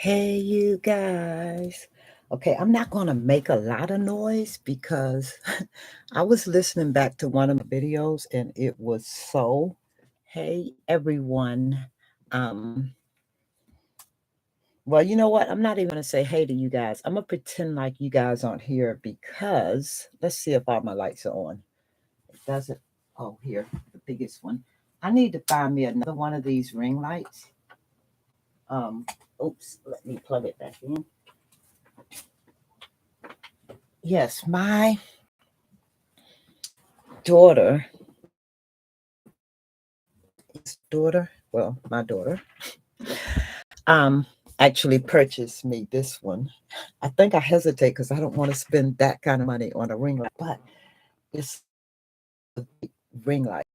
Hey, you guys. Okay, I'm not going to make a lot of noise because I was listening back to one of my videos and it was so, hey, everyone. Um, well, you know what? I'm not even going to say hey to you guys. I'm going to pretend like you guys aren't here because let's see if all my lights are on. It doesn't. Oh, here, the biggest one. I need to find me another one of these ring lights. Um, Oops, let me plug it back in. Yes, my daughter, my daughter, actually purchased me this one. I think I hesitate because I don't want to spend that kind of money on a ring light, but it's a big ring light.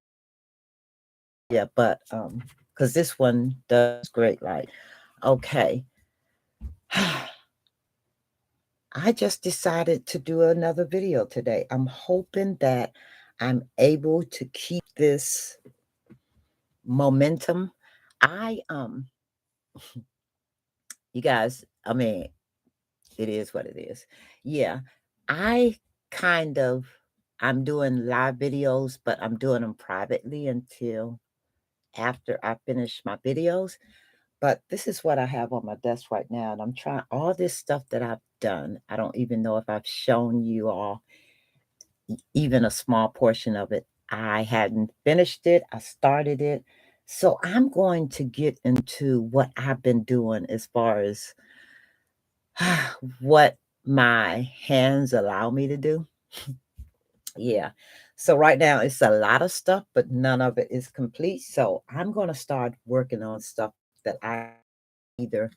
Yeah, but because this one does great light. Okay. I just decided to do another video today. I'm hoping that I'm able to keep this momentum. I you guys, I mean, it is what it is. Yeah, I kind of I'm doing live videos, but I'm doing them privately until after I finish my videos. But this is what I have on my desk right now, and I'm trying all this stuff that I've done. I don't even know if I've shown you all even a small portion of it. I hadn't finished it. I started it. So I'm going to get into what I've been doing as far as what my hands allow me to do. Yeah. So right now it's a lot of stuff, but none of it is complete. So I'm going to start working on stuff that I either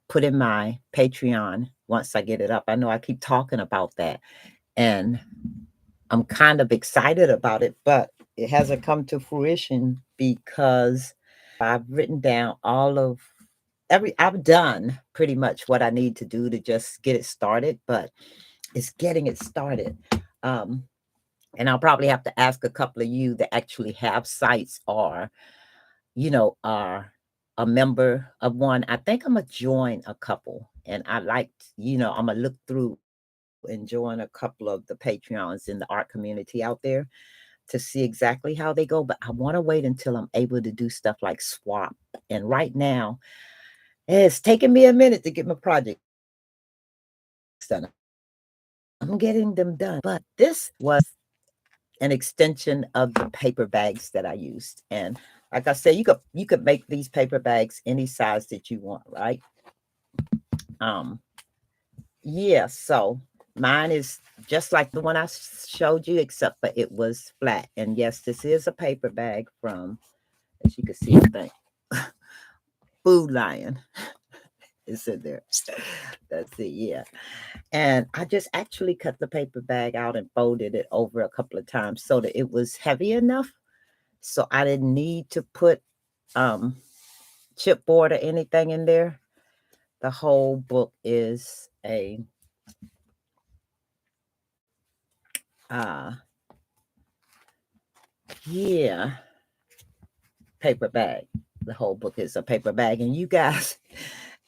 put in my Patreon once I get it up. I know I keep talking about that and I'm kind of excited about it, but it hasn't come to fruition because I've written down all of I've done pretty much what I need to do to just get it started, but it's getting it started. Um, and I'll probably have to ask a couple of you that actually have sites or, are a member of one. I think I'm gonna join a couple, and I like, I'm gonna look through and join a couple of the Patreons in the art community out there to see exactly how they go. But I want to wait until I'm able to do stuff like swap. And right now, it's taking me a minute to get my project done. I'm getting them done. But this was an extension of the paper bags that I used. And like I said, you could make these paper bags any size that you want, right? Um, yeah, so mine is just like the one I showed you, except for it was flat. And yes, this is a paper bag from, as you can see, I think, Food Lion. It's in there. That's it, yeah. And I just actually cut the paper bag out and folded it over a couple of times so that it was heavy enough. So I didn't need to put um chipboard or anything in there. The whole book is a uh yeah, paper bag. The whole book is a paper bag. And you guys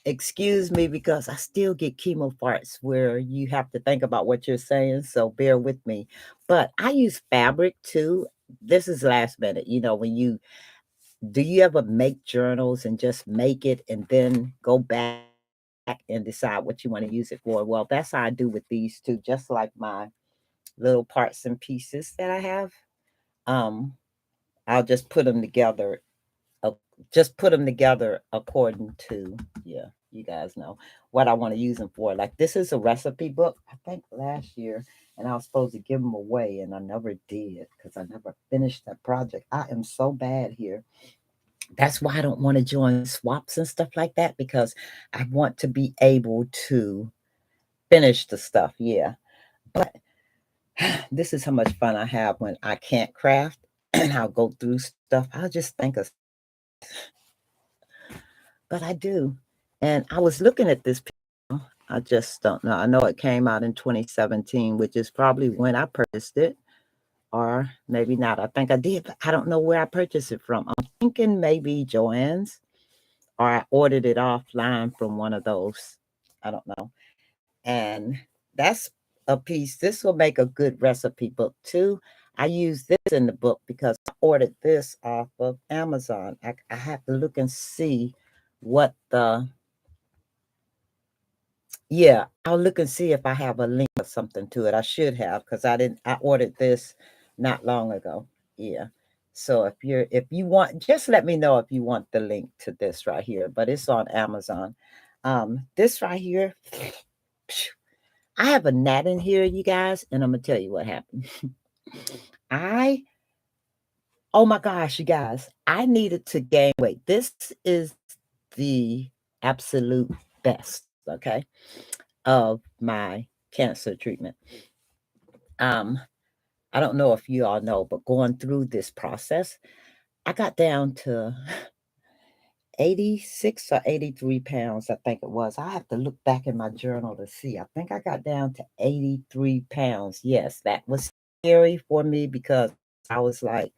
excuse me because I still get chemo farts where you have to think about what you're saying, so bear with me. But I use fabric too. This is last minute. When do you ever make journals and just make it and then go back and decide what you want to use it for? Well, that's how I do with these two, just like my little parts and pieces that I have. Um, I'll uh, just put them together according to, yeah, you guys know what I want to use them for. Like this is a recipe book, I think last year, and I was supposed to give them away, and I never did because I never finished that project. I am so bad here. That's why I don't want to join swaps and stuff like that because I want to be able to finish the stuff. Yeah. But this is how much fun I have when I can't craft and I'll go through stuff. I'll just think of, but I do. And I was looking at this. I just don't know. I know it came out in 2017, which is probably when I purchased it, or maybe not. I think I did, but I don't know where I purchased it from. I'm thinking maybe Joann's or I ordered it offline from one of those. I don't know. And that's a piece. This will make a good recipe book too. I use this in the book because I ordered this off of Amazon. I have to look and see what the, yeah, I'll look and see if I have a link or something to it. I should have, because I ordered this not long ago. Yeah. So if you want, just let me know if you want the link to this right here, but it's on Amazon. This right here, I have a gnat in here, you guys, and I'm gonna tell you what happened. I Oh my gosh, you guys, I needed to gain weight. This is the absolute best, okay, of my cancer treatment. Um, I don't know if you all know, but going through this process, I got down to 86 or 83 pounds, I think it was. I have to look back in my journal to see. I think I got down to 83 pounds. Yes, that was scary for me because I was like,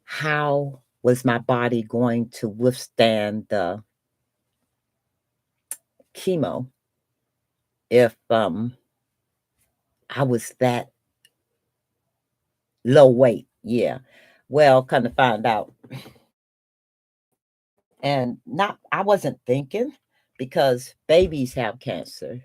how was my body going to withstand the chemo if I was that low weight? Yeah. Well, kind of find out. And not I wasn't thinking because babies have cancer.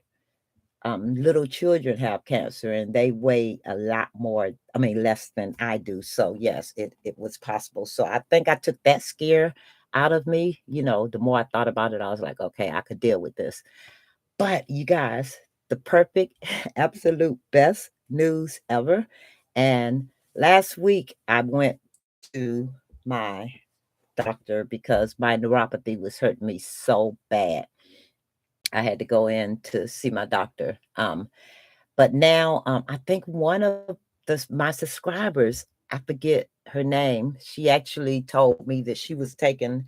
Little children have cancer and they weigh a lot more, I mean, less than I do. So yes, it was possible. So I think I took that scare out of me. The more I thought about it, I was like, okay, I could deal with this. But you guys, the perfect, absolute best news ever. And last week I went to my doctor because my neuropathy was hurting me so bad. I had to go in to see my doctor. But now I think one of my subscribers, I forget her name, she actually told me that she was taking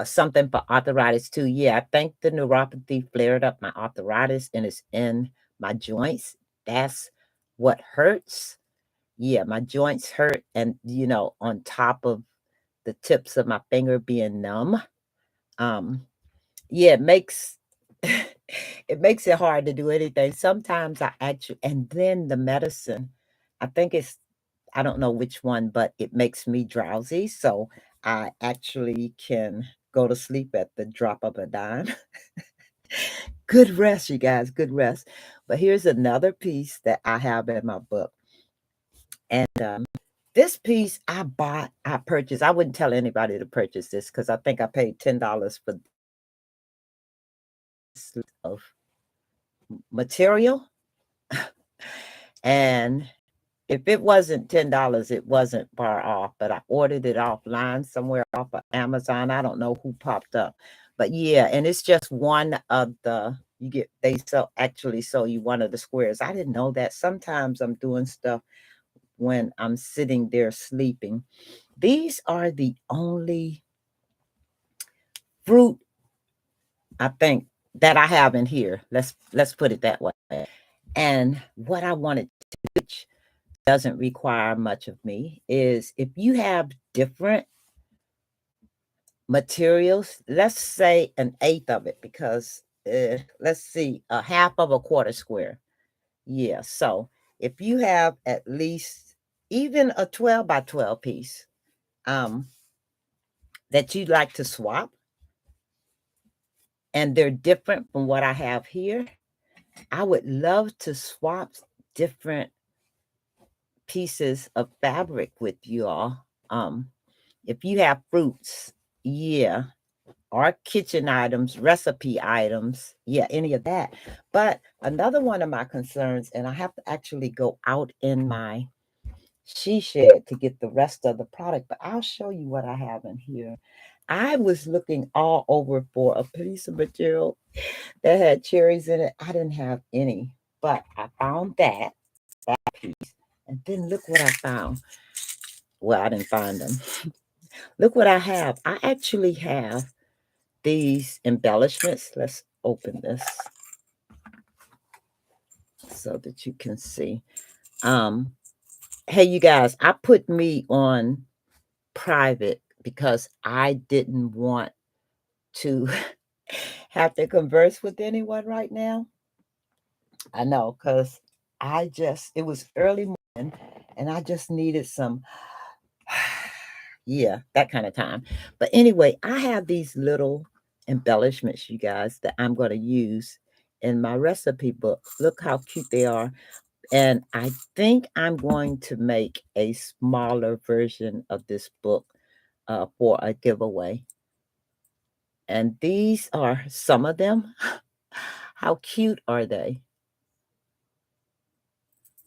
something for arthritis too. Yeah, I think the neuropathy flared up my arthritis and it's in my joints. That's what hurts. Yeah, my joints hurt, and on top of the tips of my finger being numb. Um, yeah, it makes it hard to do anything. Sometimes I actually, and then the medicine, I think I don't know which one, but it makes me drowsy. So I actually can go to sleep at the drop of a dime. Good rest, you guys, good rest. But here's another piece that I have in my book. And this piece I purchased. I wouldn't tell anybody to purchase this because I think I paid $10 for this of material. And if it wasn't $10, it wasn't far off, but I ordered it offline somewhere off of Amazon. I don't know who popped up. But yeah, and it's just one of they actually sell you one of the squares. I didn't know that. Sometimes I'm doing stuff when I'm sitting there sleeping. These are the only fruit, I think, that I have in here. Let's put it that way. And what I wanted to do, doesn't require much of me, is if you have different materials, let's say an eighth of it, because let's see, a half of a quarter square. Yeah, so if you have at least even a 12 by 12 piece that you'd like to swap, and they're different from what I have here, I would love to swap different pieces of fabric with you all. If you have fruits, yeah, or kitchen items, recipe items, yeah, any of that. But another one of my concerns, and I have to actually go out in my she shed to get the rest of the product, but I'll show you what I have in here. I was looking all over for a piece of material that had cherries in it. I didn't have any, but I found that piece. And then look what I found. Well, I didn't find them. Look what I have. I actually have these embellishments. Let's open this so that you can see. Um, hey, you guys, I put me on private because I didn't want to have to converse with anyone right now. I know, because it was early morning and I just needed some, yeah, that kind of time. But anyway, I have these little embellishments, you guys, that I'm going to use in my recipe book. Look how cute they are. And I think I'm going to make a smaller version of this book for a giveaway. And these are some of them. How cute are they?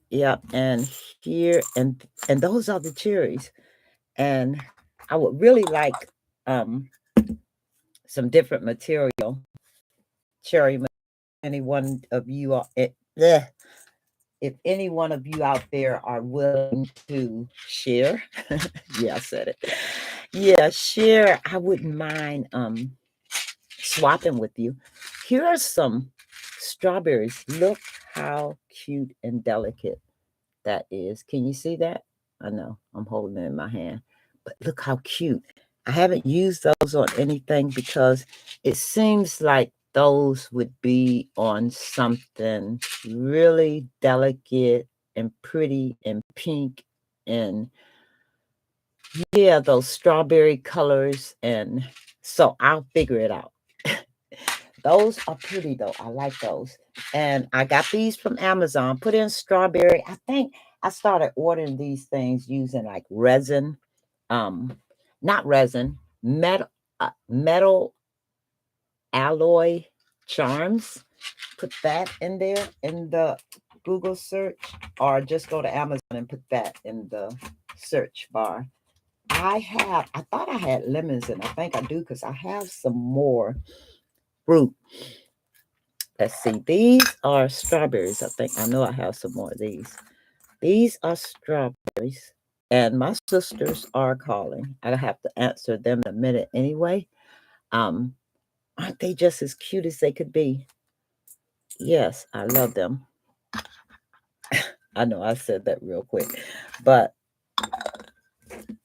Yep, and here and those are the cherries. And I would really like um some different material, cherry. Any one of you are if any one of you out there are willing to share, yeah, I said it. Yeah, share. I wouldn't mind swapping with you. Here are some strawberries. Look how cute and delicate that is. Can you see that? I know I'm holding it in my hand, but look how cute. I haven't used those on anything because it seems like those would be on something really delicate and pretty and pink and yeah, those strawberry colors. And so I'll figure it out. Those are pretty though. I like those. And I got these from Amazon. Put in strawberry. I think I started ordering these things using like resin. Not resin, metal alloy charms. Put that in there in the Google search, or just go to Amazon and put that in the search bar. I thought I had lemons, and I think I do because I have some more fruit. Let's see. These are strawberries. I think I know I have some more of these. These are strawberries. And my sisters are calling. I have to answer them in a minute anyway. Um, aren't they just as cute as they could be? Yes, I love them. I know I said that real quick. But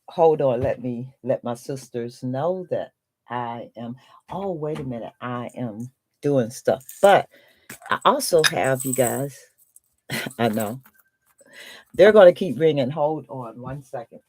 hold on, let my sisters know that I am oh wait a minute. I am doing stuff. But I also have you guys. I know they're going to keep ringing. Hold on 1 second.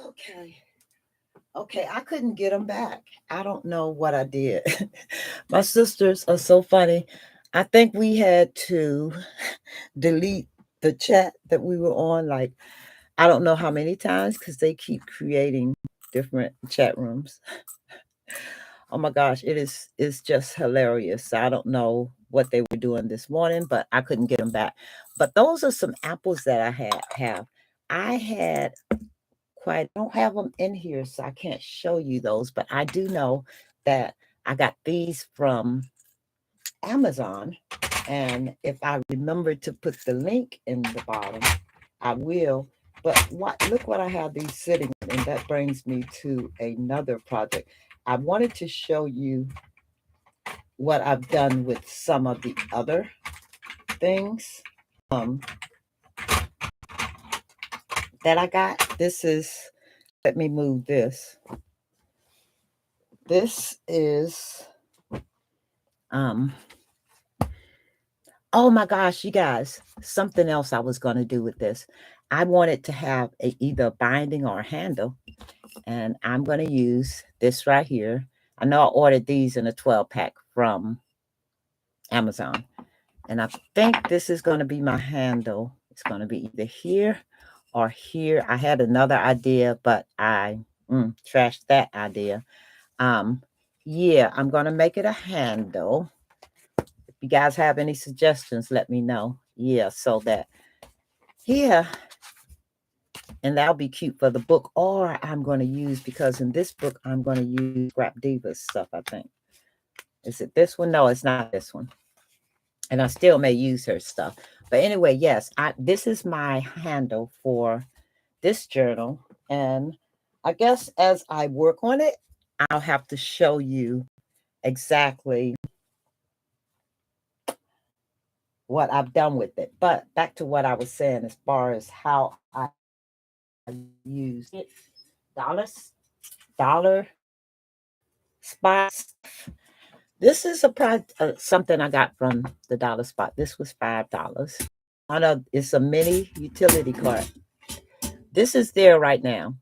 Okay. Okay, I couldn't get them back. I don't know what I did. My sisters are so funny. I think we had to delete the chat that we were on, like, I don't know how many times because they keep creating different chat rooms. Oh my gosh, it's just hilarious. I don't know what they were doing this morning, but I couldn't get them back. But those are some apples that I have. I had quite don't have them in here, so I can't show you those, but I do know that I got these from Amazon. And if I remember to put the link in the bottom, I will. But look what I have these sitting in, and that brings me to another project. I wanted to show you what I've done with some of the other things um, that I got. This is, let me move this. This is, um, oh my gosh, you guys, something else I was going to do with this. I wanted to have either a binding or a handle. And I'm going to use this right here. I know I ordered these in a 12 pack from Amazon. And I think this is going to be my handle. It's going to be either here or here. I had another idea, but I trashed that idea. Um, yeah, I'm going to make it a handle. If you guys have any suggestions, let me know. Yeah, so that here, and that'll be cute for the book. Or I'm going to use, because in this book, I'm going to use Scrap Divas stuff, I think. Is it this one? No, it's not this one. And I still may use her stuff. But anyway, yes, this is my handle for this journal. And I guess as I work on it, I'll have to show you exactly what I've done with it. But back to what I was saying as far as how I use it. Dollar spots. This is something I got from the Dollar Spot. This was $5. It's a mini utility cart. This is there right now.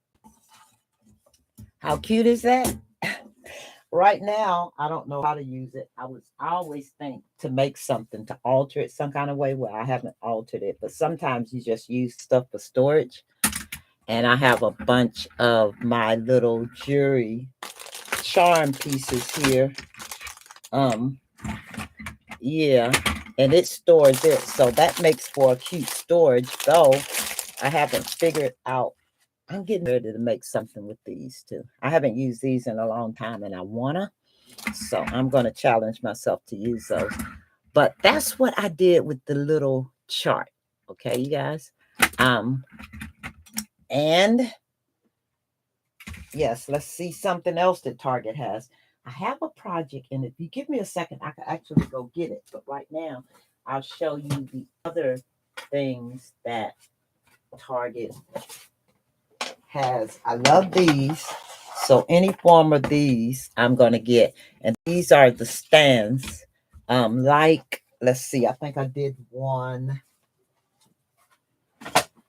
How cute is that? Right now, I don't know how to use it. I always think to make something, to alter it some kind of way. Well, I haven't altered it, but sometimes you just use stuff for storage. And I have a bunch of my little jewelry charm pieces here. Yeah, and it stores it. So that makes for a cute storage, though I haven't figured out. I'm getting ready to make something with these too. I haven't used these in a long time and I wanna. So I'm gonna challenge myself to use those. But that's what I did with the little chart. Okay, you guys. And yes, let's see something else that Target has. I have a project, and if you give me a second, I can actually go get it. But right now, I'll show you the other things that Target has. I love these. So any form of these, I'm gonna get. And these are the stands. Let's see, I think I did one.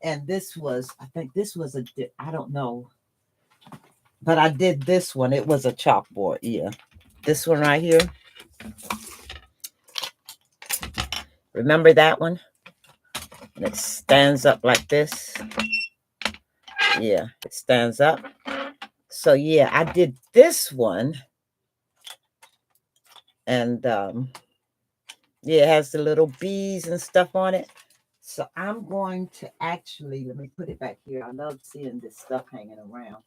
And this was, I think this was I don't know. But I did this one. It was a chalkboard, yeah. This one right here. Remember that one? And it stands up like this. Yeah, it stands up. So yeah, I did this one. And yeah, it has the little bees and stuff on it. So I'm going to actually, let me put it back here. I love seeing this stuff hanging around.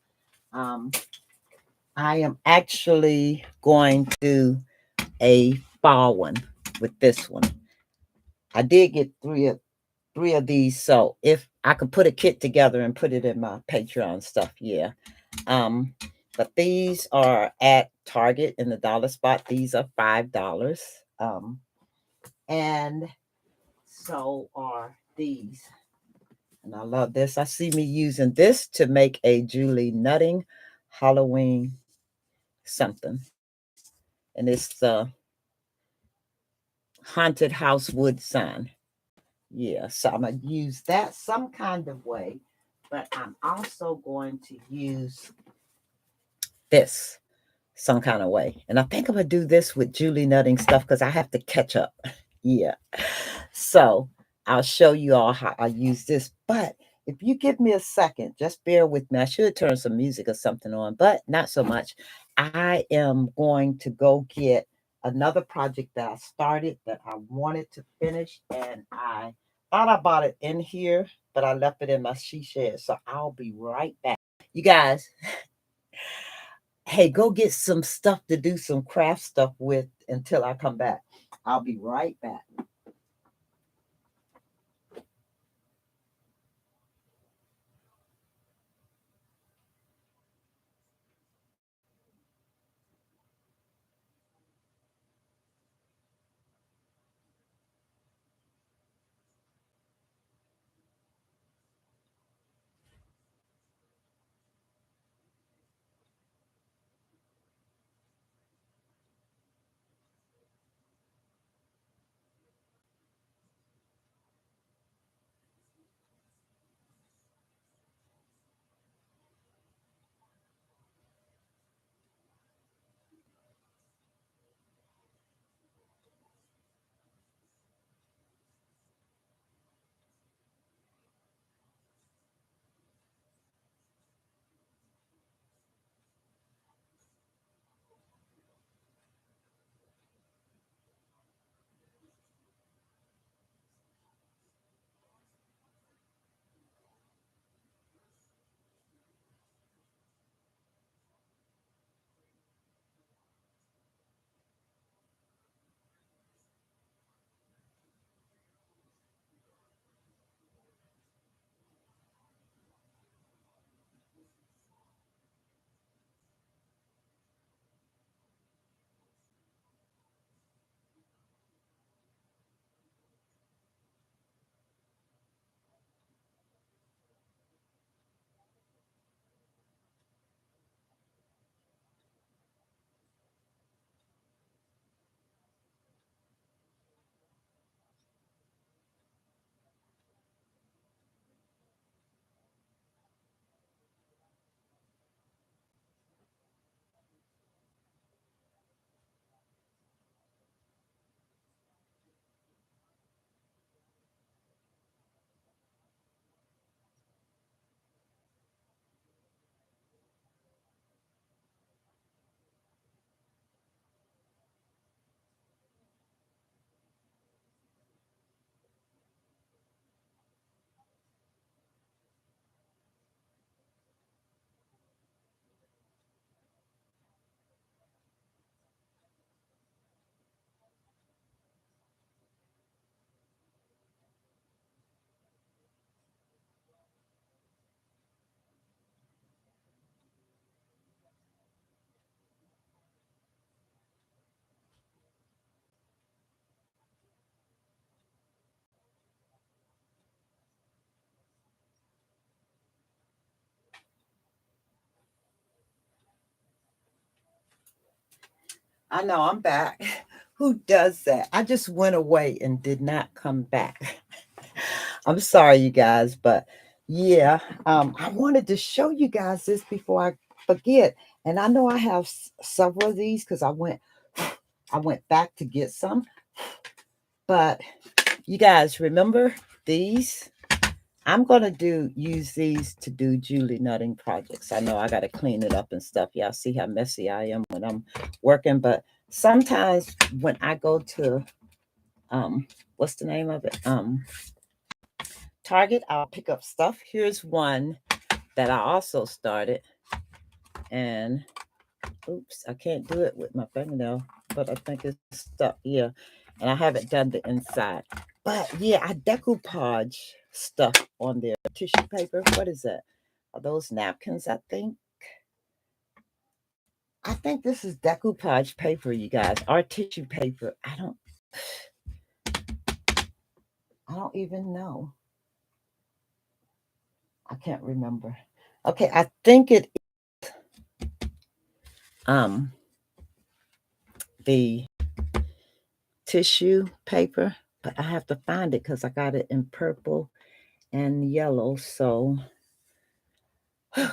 I am actually going to do a fall one with this one. I did get three of these, so if I could put a kit together and put it in my Patreon stuff, yeah. But these are at Target in the Dollar Spot. These are $5. And so are these. And I love this. I see me using this to make a Julie Nutting Halloween something. And it's the haunted house wood sign. Yeah, so I'm going to use that some kind of way. But I'm also going to use this some kind of way. And I think I'm going to do this with Julie Nutting stuff because I have to catch up. Yeah. So I'll show you all how I use this. But if you give me a second, just bear with me. I should turn some music or something on, but not so much. I am going to go get another project that I started that I wanted to finish. And I thought I bought it in here, but I left it in my she shed. So I'll be right back. You guys, hey, go get some stuff to do some craft stuff with until I come back. I'll be right back. I know I'm back. Who does that? I just went away and did not come back. I'm sorry, you guys, but yeah, I wanted to show you guys this before I forget. And I know I have several of these because I went back to get some. But you guys remember these? I'm gonna use these to do Julie nutting projects. I know I gotta clean it up and stuff. Y'all see how messy I am when I'm working, but sometimes when I go to what's the name of it? Target, I'll pick up stuff. Here's one that I also started, and oops, I can't do it with my fingernail, but I think it's stuck. Yeah, and I haven't done the inside. But yeah, I decoupage stuff on there. Tissue paper. What is that? Are those napkins? I think this is decoupage paper, you guys, or tissue paper. I don't even know. I can't remember. Okay, I think it um the tissue paper, but I have to find it because I got it in purple and yellow. So okay.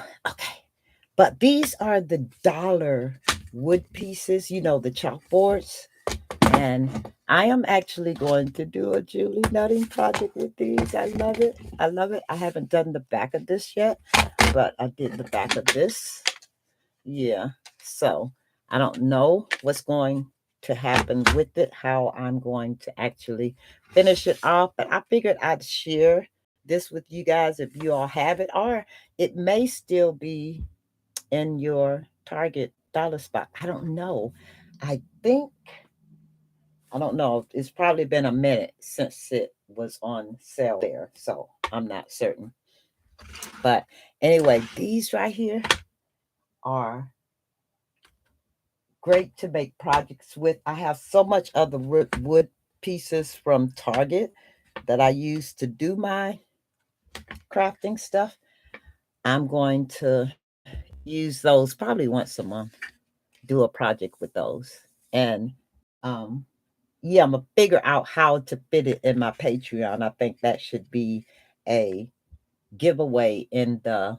But these are the dollar wood pieces, the chalkboards. And I am actually going to do a Julie nutting project with these. I love it. I love it. I haven't done the back of this yet, but I did the back of this. Yeah. So I don't know what's going to happen with it, how I'm going to actually finish it off, but I figured I'd share this with you guys if you all have it, or it may still be in your Target dollar spot. I don't know. I think I don't know. It's probably been a minute since it was on sale there, so I'm not certain. But anyway, these right here are great to make projects with. I have so much other wood pieces from Target that I use to do my crafting stuff. I'm going to use those probably once a month, do a project with those. And um, yeah, I'm gonna figure out how to fit it in my Patreon. I think that should be a giveaway in the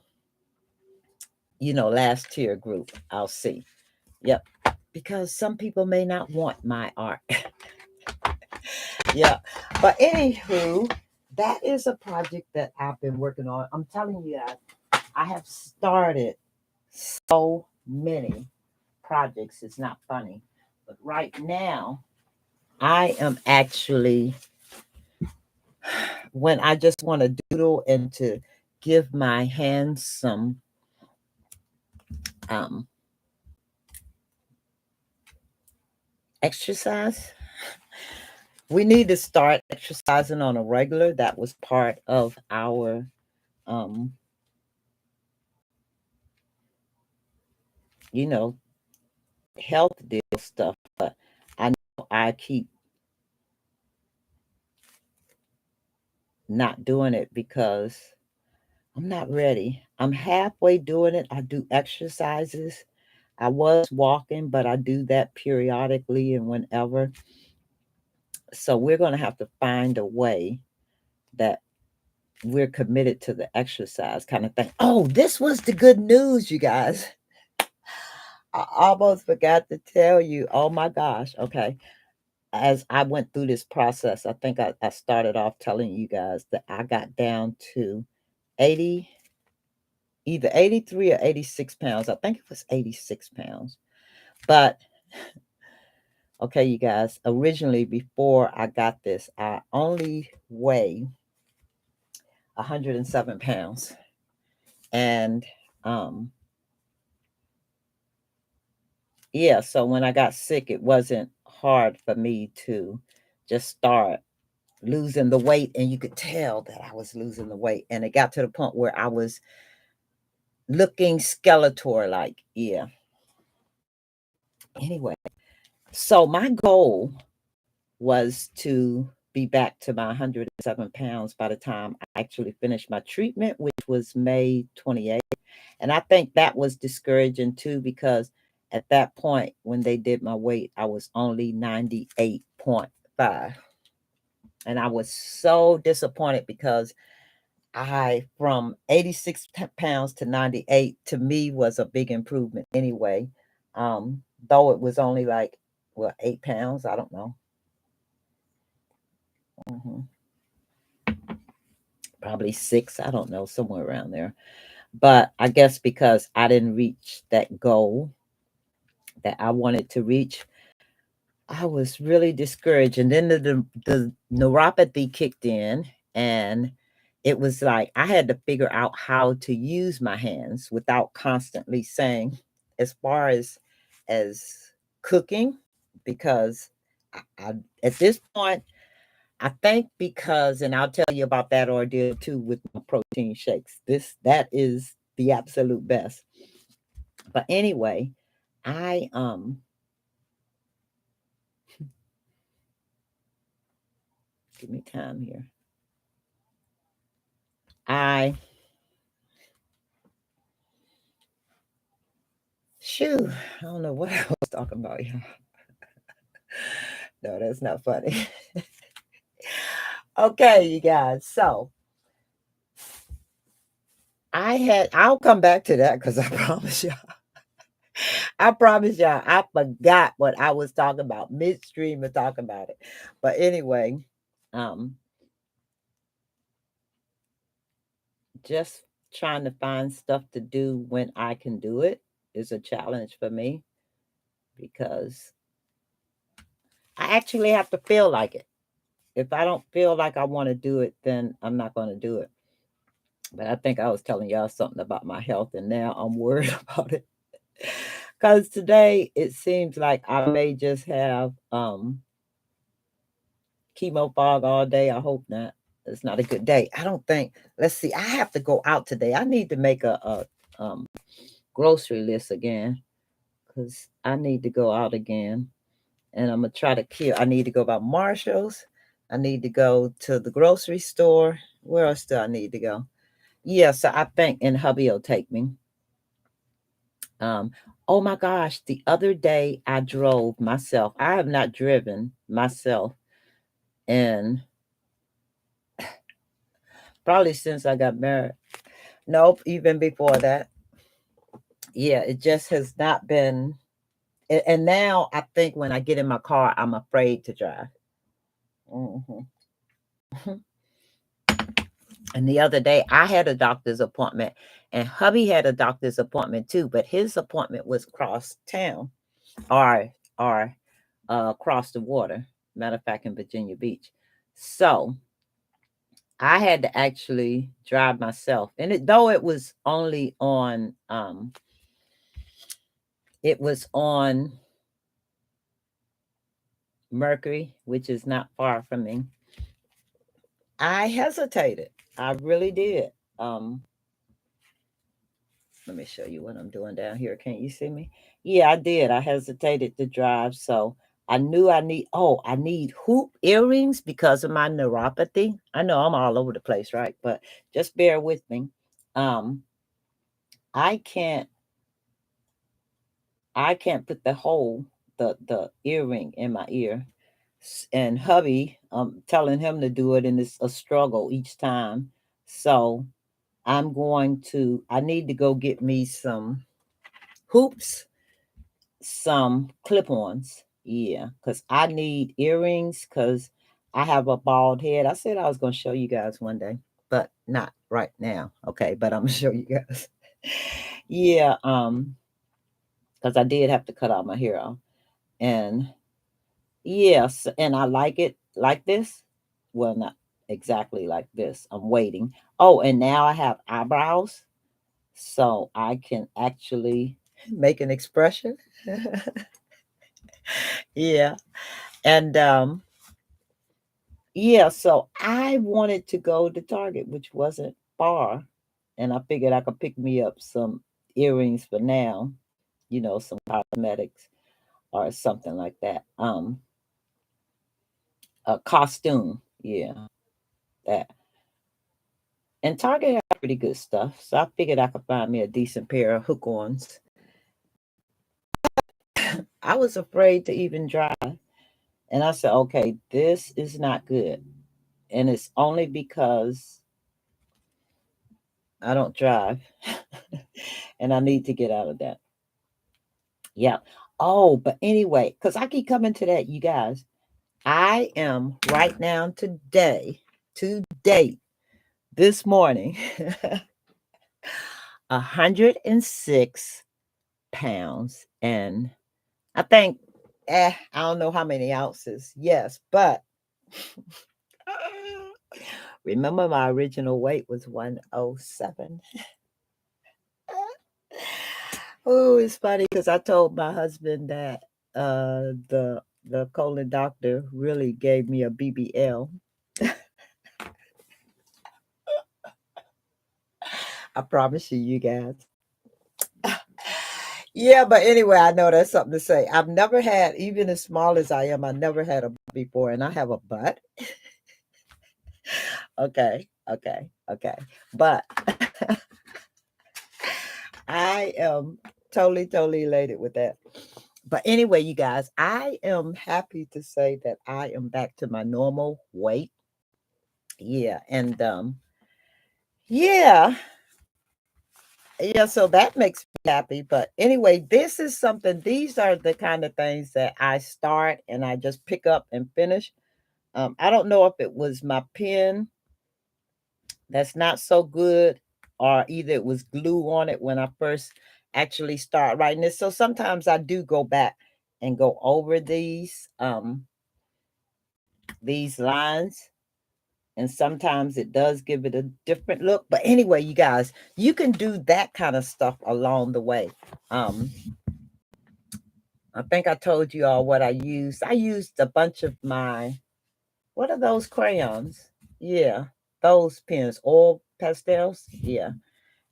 last tier group. I'll see. Yep, because some people may not want my art. Yeah, but anywho, that is a project that I've been working on. I'm telling you, I have started so many projects. It's not funny, but right now I am actually, when I just want to doodle and to give my hands some um, exercise. We need to start exercising on a regular. That was part of our um, you know, health deal stuff. But I know I keep not doing it because I'm not ready. I'm halfway doing it. I do exercises. I was walking, but I do that periodically and whenever. So we're going to have to find a way that we're committed to the exercise kind of thing. Oh, this was the good news, you guys. I almost forgot to tell you. Oh my gosh. Okay. As I went through this process, I think I started off telling you guys that I got down to 80, either 83 or 86 pounds. I think it was 86 pounds. But okay, you guys, originally before I got this, I only weigh 107 pounds. And um yeah, so when I got sick, it wasn't hard for me to just start losing the weight, and you could tell that I was losing the weight, and it got to the point where I was looking Skeletor like. Yeah. Anyway, so my goal was to be back to my 107 pounds by the time I actually finished my treatment, which was May 28th. And I think that was discouraging too, because At that point, when they did my weight, I was only 98.5. And I was so disappointed because from 86 pounds to 98, to me was a big improvement anyway. Though it was only like, well, 8 pounds, I don't know. hmm Probably six, I don't know, somewhere around there. But I guess because I didn't reach that goal that I wanted to reach, I was really discouraged. And then the neuropathy kicked in, and it was like I had to figure out how to use my hands without constantly saying, as far as cooking, because I at this point, I think because, and I'll tell you about that ordeal too with my protein shakes. That is the absolute best. But anyway, I give me time here. I Shoo, I don't know what I was talking about, y'all. No, that's not funny. Okay, you guys. So I'll come back to that because I promise y'all. I promise y'all, I forgot what I was talking about midstream of talking about it. But anyway, um, just trying to find stuff to do when I can do it is a challenge for me because I actually have to feel like it. If I don't feel like I want to do it, then I'm not going to do it. But I think I was telling y'all something about my health, and now I'm worried about it. Because today it seems like I may just have chemo fog all day. I hope not. It's not a good day. I don't think. Let's see. I have to go out today. I need to make a grocery list again because I need to go out again, and I'm gonna try to kill. I need to go by Marshalls. I need to go to the grocery store. Where else do I need to go? Yeah, so I think, and hubby will take me. Um, oh my gosh, the other day I drove myself. I have not driven myself in probably since I got married. Nope, even before that. Yeah, it just has not been. And now I think when I get in my car, I'm afraid to drive. Mhm. And the other day, I had a doctor's appointment, and hubby had a doctor's appointment too, but his appointment was across town, or across the water. Matter of fact, in Virginia Beach. So I had to actually drive myself, and though it was on Mercury, which is not far from me. I hesitated. I really did. Um, Let me show you what I'm doing down here. Can't you see me? Yeah, I did. I hesitated to drive. So I knew I need hoop earrings because of my neuropathy. I know I'm all over the place, right? But just bear with me. Um, I can't I can't put the earring in my ear. And hubby, telling him to do it, and it's a struggle each time. So I need to go get me some hoops, some clip-ons. Yeah, because I need earrings because I have a bald head. I said I was going to show you guys one day, but not right now. Okay, but I'm going to show you guys. Yeah, because I did have to cut all my hair off. And yes, and I like it like this. Well, not exactly like this. I'm waiting. Oh, and now I have eyebrows, so I can actually make an expression. Yeah. And yeah, so I wanted to go to Target, which wasn't far, and I figured I could pick me up some earrings for now, some cosmetics or something like that. A costume, yeah, that. And Target has pretty good stuff, so I figured I could find me a decent pair of hook-ons. I was afraid to even drive. And I said, okay, this is not good. And it's only because I don't drive and I need to get out of that. Yeah. Oh, but anyway, because I keep coming to that, you guys. I am right now today, to date, this morning, 106 pounds. And I think, I don't know how many ounces. Yes, but remember my original weight was 107. Oh, it's funny because I told my husband that the colon doctor really gave me a BBL. I promise you, you guys. Yeah, but anyway, I know that's something to say. I've never had, even as small as I am, I never had a butt before, and I have a butt. Okay, okay, okay. But I am totally, totally elated with that. But anyway, you guys, I am happy to say that I am back to my normal weight. Yeah, and yeah, yeah, so that makes me happy. But anyway, this is something, these are the kind of things that I start and I just pick up and finish. I don't know if it was my pen that's not so good, or either it was glue on it when I first actually start writing this. So sometimes I do go back and go over these lines, and sometimes it does give it a different look. But anyway, you guys, you can do that kind of stuff along the way. Um, I think I told you all what I used. I used a bunch of my, what are those crayons? Yeah, those pens, oil pastels. Yeah,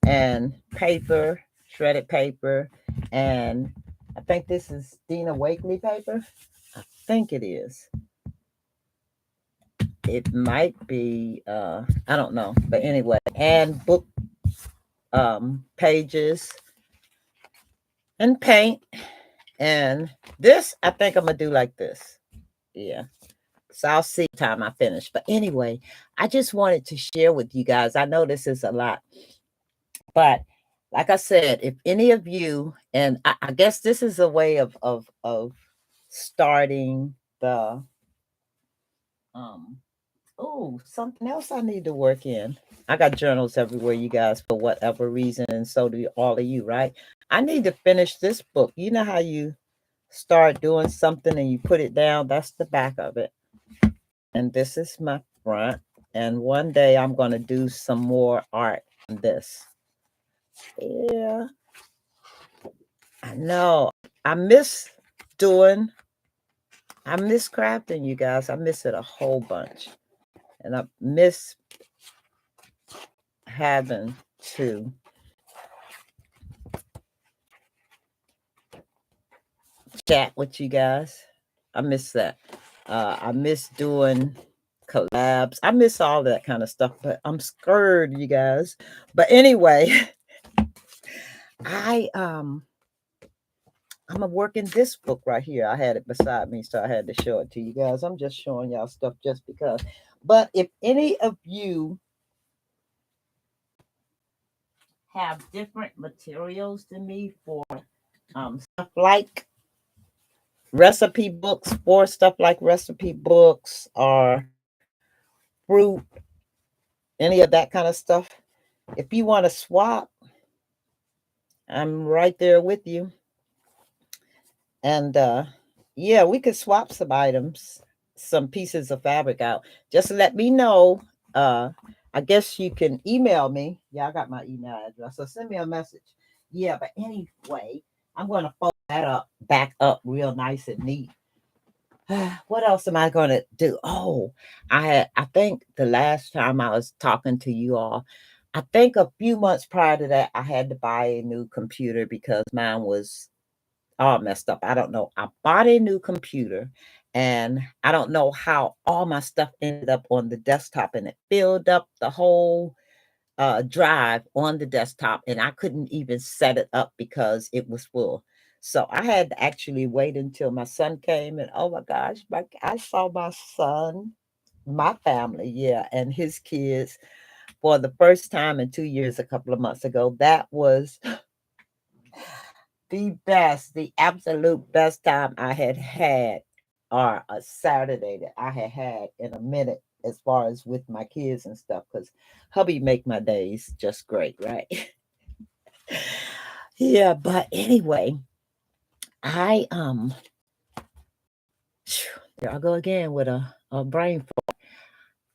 and paper, shredded paper, and I think this is Dina Wakely paper. I think it is. It might be, I don't know, but anyway, and book pages and paint. And this, I think I'm gonna do like this. Yeah. So I'll see time I finish. But anyway, I just wanted to share with you guys. I know this is a lot, but like I said, if any of you, and I guess this is a way of starting the um oh, something else I need to work in. I got journals everywhere, you guys, for whatever reason, and so do all of you, right? I need to finish this book. You know how you start doing something and you put it down? That's the back of it. And this is my front. And one day I'm going to do some more art on this. Yeah, I know. I miss doing, I miss crafting, you guys. I miss it a whole bunch. And I miss having to chat with you guys. I miss that. I miss doing collabs. I miss all that kind of stuff, but I'm scared, you guys. But anyway, I I'm working this book right here. I had it beside me, so I had to show it to you guys. I'm just showing y'all stuff just because. But if any of you have different materials than me for stuff like recipe books, for stuff like recipe books or fruit, any of that kind of stuff, if you want to swap, I'm right there with you. And yeah, we could swap some items, some pieces of fabric out. Just let me know. I guess you can email me. Yeah, I got my email address. So send me a message. Yeah, but anyway, I'm going to fold that up, back up real nice and neat. What else am I going to do? Oh, I think the last time I was talking to you all, I think a few months prior to that, I had to buy a new computer because mine was all messed up. I don't know. I bought a new computer and I don't know how all my stuff ended up on the desktop, and it filled up the whole drive on the desktop, and I couldn't even set it up because it was full. So I had to actually wait until my son came, and oh my gosh, I saw my son, my family, yeah, and his kids for the first time in 2 years a couple of months ago. That was the best, the absolute best time I had had, or a Saturday that I had had in a minute, as far as with my kids and stuff, because hubby make my days just great, right? Yeah, but anyway, I there I go again with a brain fart.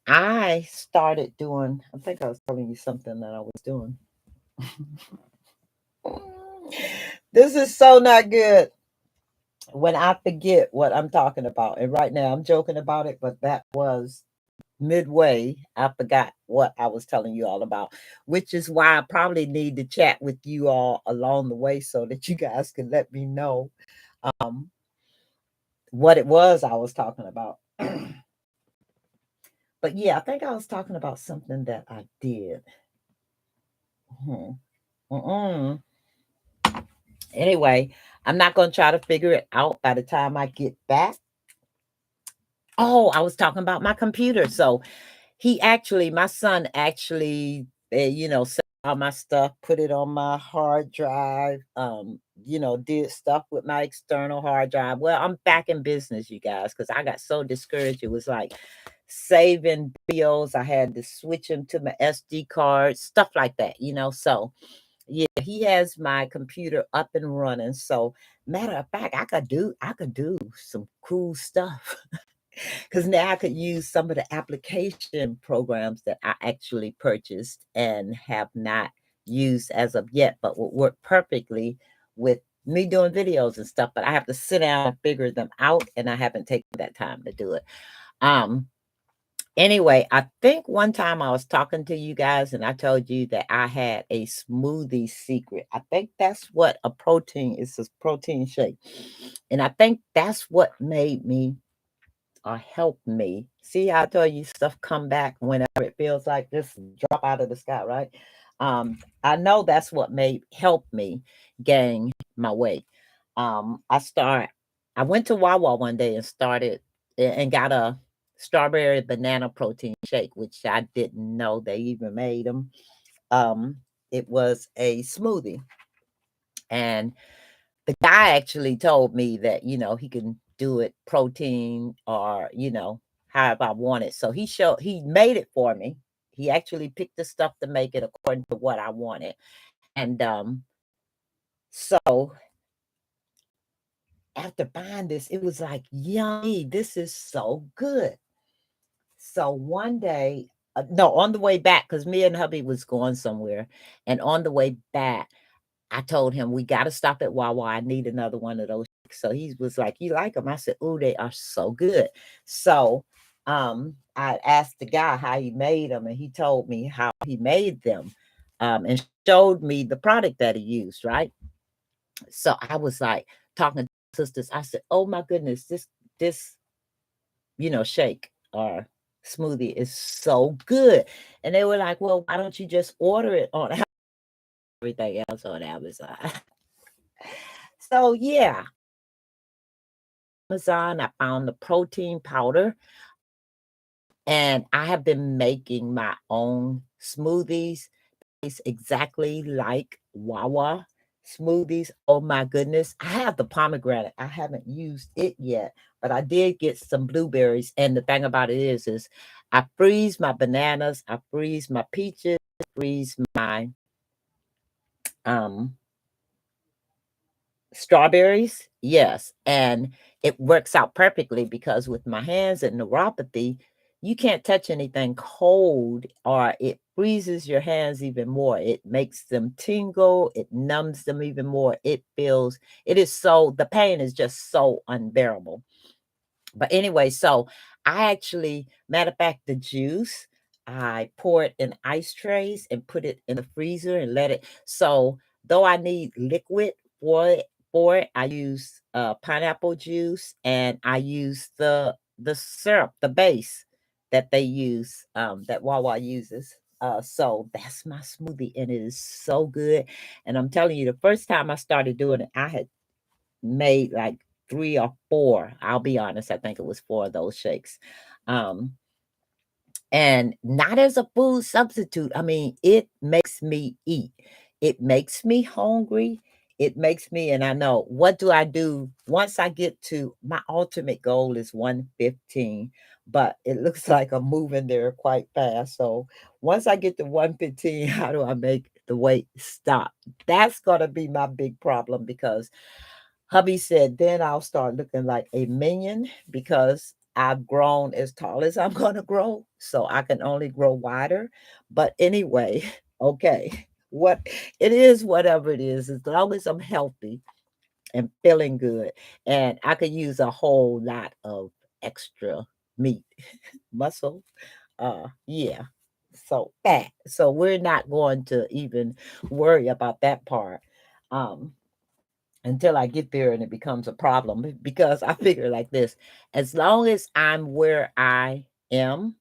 I started doing, I think I was telling you something that I was doing. This is so not good when I forget what I'm talking about. And right now I'm joking about it, but that was midway. I forgot what I was telling you all about, which is why I probably need to chat with you all along the way so that you guys can let me know um, what it was I was talking about. But yeah, I think I was talking about something that I did. Hmm. Mm-mm. Anyway, I'm not going to try to figure it out by the time I get back. Oh, I was talking about my computer. So my son actually, set all my stuff, put it on my hard drive, did stuff with my external hard drive. Well, I'm back in business, you guys, because I got so discouraged. It was like saving videos. I had to switch them to my SD card, stuff like that. So yeah, he has my computer up and running. So matter of fact, I could do some cool stuff. Because now I could use some of the application programs that I actually purchased and have not used as of yet, but will work perfectly with me doing videos and stuff. But I have to sit down and figure them out, and I haven't taken that time to do it. Um, Anyway, I think one time I was talking to you guys and I told you that I had a smoothie secret. I think that's what a protein is, a protein shake. And I think that's what made me or help me. See how I tell you stuff come back whenever it feels like just drop out of the sky, right? I know that's what made help me gain my weight. I start I went to Wawa one day and started and got a strawberry banana protein shake, which I didn't know they even made them. It was a smoothie, and the guy actually told me that, he can do it protein or, however I want it. So he made it for me. He actually picked the stuff to make it according to what I wanted. And so after buying this, it was like, yummy. This is so good. So one day, no, on the way back, because me and hubby was going somewhere, and on the way back, I told him, "We gotta stop at Wawa, I need another one of those." So he was like, "You like them?" I said, "Ooh, they are so good." So, I asked the guy how he made them, and he told me how he made them, and showed me the product that he used, right? So I was like talking to sisters, I said, "Oh my goodness, this, shake or smoothie is so good." And they were like, "Well, why don't you just order it on everything else on Amazon?" So yeah, Amazon, I found the protein powder, and I have been making my own smoothies. It's exactly like Wawa smoothies. Oh my goodness. I have the pomegranate. I haven't used it yet, but I did get some blueberries. And the thing about it is I freeze my bananas, I freeze my peaches, freeze my um strawberries, yes, and it works out perfectly because with my hands and neuropathy, you can't touch anything cold or it freezes your hands even more. It makes them tingle, it numbs them even more. The pain is just so unbearable. But anyway, so I actually, matter of fact, the juice, I pour it in ice trays and put it in the freezer and let it. So though I need liquid for it, I use pineapple juice and I use the syrup, the base that they use, that Wawa uses. So that's my smoothie and it is so good. And I'm telling you, the first time I started doing it, I had made like 3 or 4. I'll be honest, I think it was 4 of those shakes. Um, and not as a food substitute. I mean, it makes me eat. It makes me hungry. It makes me, and I know what do I do once I get to my ultimate goal is 115, but it looks like I'm moving there quite fast. So once I get to 115, how do I make the weight stop? That's gonna be my big problem because hubby said, then I'll start looking like a minion because I've grown as tall as I'm going to grow. So I can only grow wider. But anyway, okay, what it is, whatever it is, as long as I'm healthy and feeling good, and I could use a whole lot of extra meat, muscle. Yeah. So fat. So we're not going to even worry about that part. Um, until I get there and it becomes a problem because I figure like this, as long as I'm where I am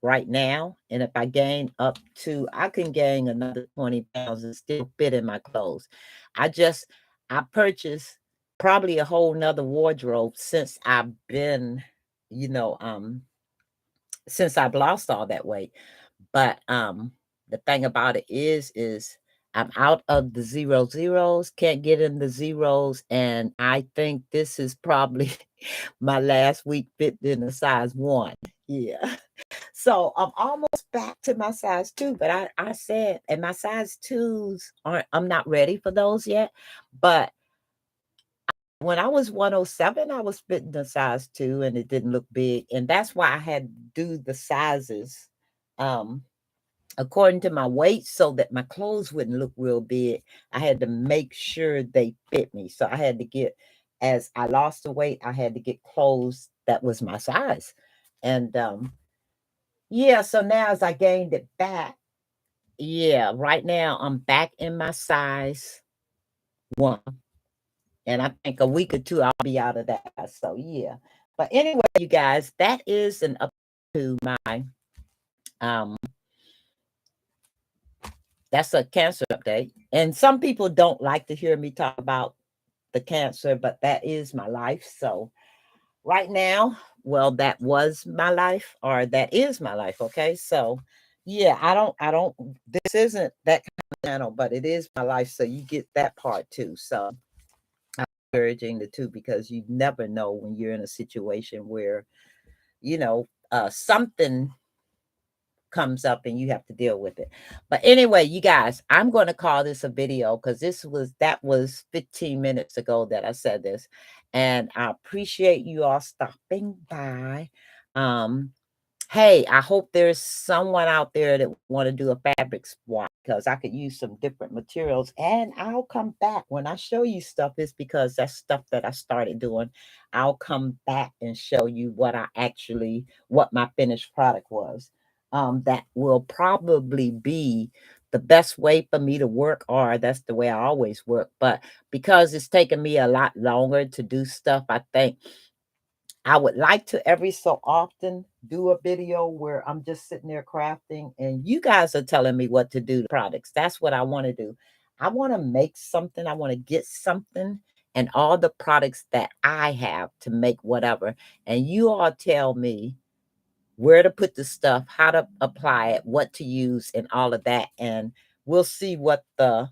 right now, and if I gain up to, I can gain another 20 pounds and still fit in my clothes. I purchased probably a whole nother wardrobe since I've been, you know, since I've lost all that weight. But, the thing about it is I'm out of the zero zeros, can't get in the zeros, and I think this is probably my last week fit in a size 1. Yeah. So, I'm almost back to my size 2, but I said and my size 2s aren't I'm not ready for those yet, but when I was 107, I was fitting a size 2, and it didn't look big, and that's why I had to do the sizes, um according to my weight so that my clothes wouldn't look real big. I had to make sure they fit me. So I had to get, as I lost the weight, I had to get clothes that was my size. And yeah, so now as I gained it back, yeah, right now I'm back in my size 1. And I think a week or 2 I'll be out of that. So yeah. But anyway, you guys, that is an up to my um that's a cancer update. And some people don't like to hear me talk about the cancer, but that is my life. So right now, well, that was my life, or that is my life. Okay. So yeah, this isn't that kind of channel, but it is my life. So you get that part too. So I'm encouraging the two because you never know when you're in a situation where, something comes up and you have to deal with it. But anyway, you guys, I'm going to call this a video because that was 15 minutes ago that I said this. And I appreciate you all stopping by. Um, Hey, I hope there's someone out there that want to do a fabric swap because I could use some different materials and I'll come back. When I show you stuff, it's because that's stuff that I started doing. I'll come back and show you what my finished product was. That will probably be the best way for me to work, or that's the way I always work. But because it's taken me a lot longer to do stuff, I think I would like to every so often do a video where I'm just sitting there crafting and you guys are telling me what to do to products. That's what I want to do. I want to make something, I want to get something and all the products that I have to make whatever. And you all tell me where to put the stuff, how to apply it, what to use, and all of that. And we'll see what the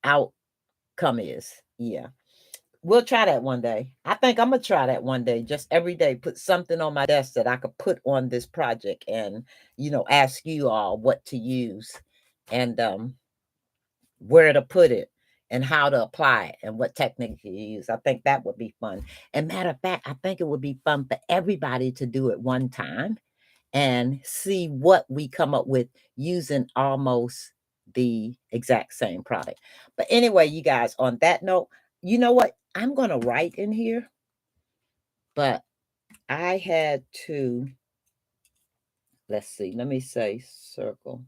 outcome is. Yeah. We'll try that one day. I think Imma try that one day, just every day, put something on my desk that I could put on this project and, ask you all what to use and, where to put it and how to apply it and what technique you use. I think that would be fun. And matter of fact, I think it would be fun for everybody to do it one time and see what we come up with using almost the exact same product. But anyway, you guys, on that note, you know what? I'm going to write in here, but I had to, let's see, let me say circle.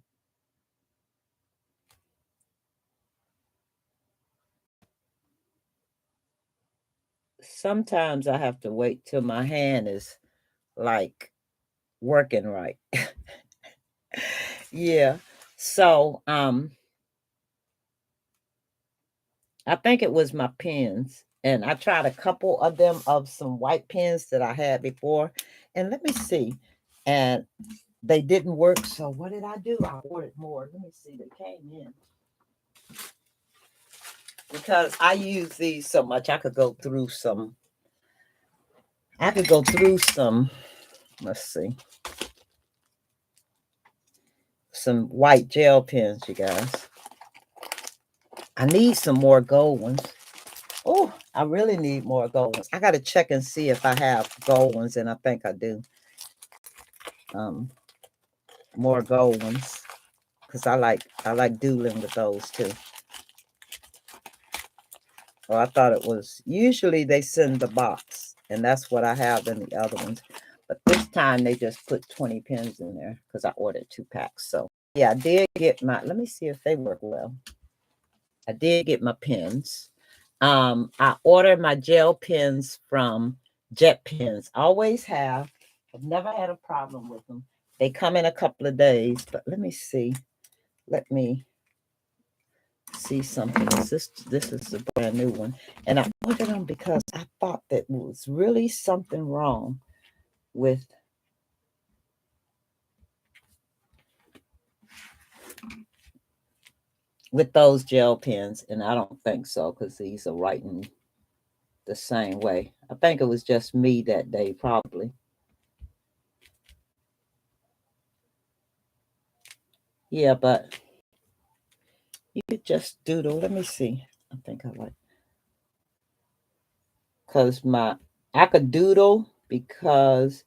Sometimes I have to wait till my hand is like working right. Yeah. So, I think it was my pens. And I tried a couple of them of some white pens that I had before. And let me see. And they didn't work. So what did I do? I ordered more. Let me see. They came in. Because I use these so much, I could go through some. I could go through some. Let's see. Some white gel pens, you guys. I need some more gold ones. Oh, I really need more gold ones. I got to check and see if I have gold ones, and I think I do. Um, more gold ones, because I like doodling with those too. Oh, I thought it was usually they send the box, and that's what I have in the other ones. But this time they just put 20 pens in there because I ordered 2 packs. So yeah, I did get my. Let me see if they work well. I did get my pens. I ordered my gel pens from Jet Pens. Always have. I've never had a problem with them. They come in a couple of days, but let me see. Let me see something. This is a brand new one. And I ordered them because I thought that was really something wrong with those gel pens. And I don't think so, because these are writing the same way. I think it was just me that day, probably. Yeah, but you could just doodle. Let me see. I think I like, because I could doodle because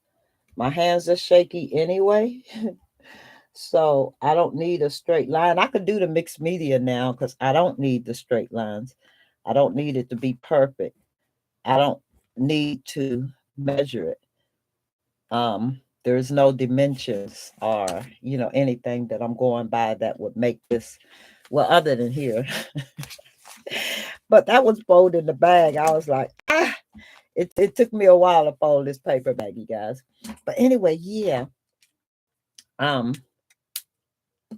my hands are shaky anyway. So I don't need a straight line. I could do the mixed media now because I don't need the straight lines. I don't need it to be perfect. I don't need to measure it. There's no dimensions or anything that I'm going by that would make this, well, other than here. But that was folded in the bag. I was like, it took me a while to fold this paper bag, you guys. But anyway, yeah. Um,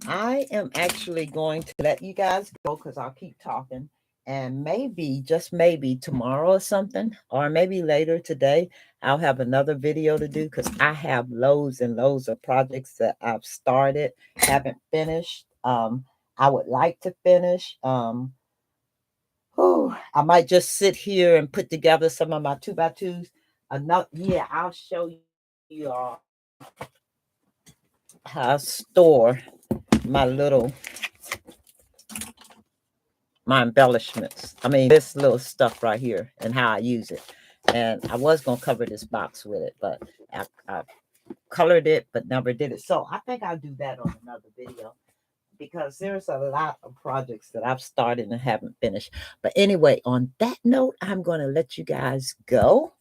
I am actually going to let you guys go because I'll keep talking. And maybe, just maybe tomorrow or something, or maybe later today, I'll have another video to do because I have loads and loads of projects that I've started, haven't finished. I would like to finish. I might just sit here and put together some of my 2x2s. Another, yeah, I'll show you all how I store my embellishments. I mean, this little stuff right here and how I use it. And I was going to cover this box with it, but I colored it, but never did it. So I think I'll do that on another video because there's a lot of projects that I've started and haven't finished. But anyway, on that note, I'm going to let you guys go.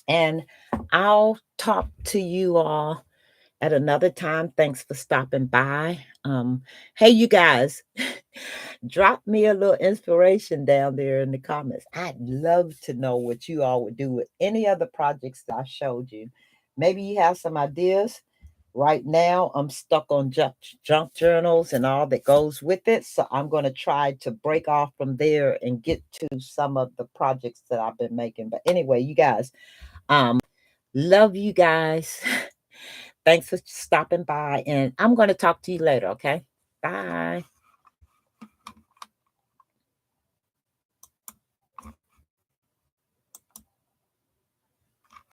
And I'll talk to you all at another time. Thanks for stopping by. Hey, you guys, drop me a little inspiration down there in the comments. I'd love to know what you all would do with any other projects that I showed you. Maybe you have some ideas. Right now, I'm stuck on junk journals and all that goes with it. So I'm going to try to break off from there and get to some of the projects that I've been making. But anyway, you guys, love you guys. Thanks for stopping by, and I'm going to talk to you later, okay? Bye.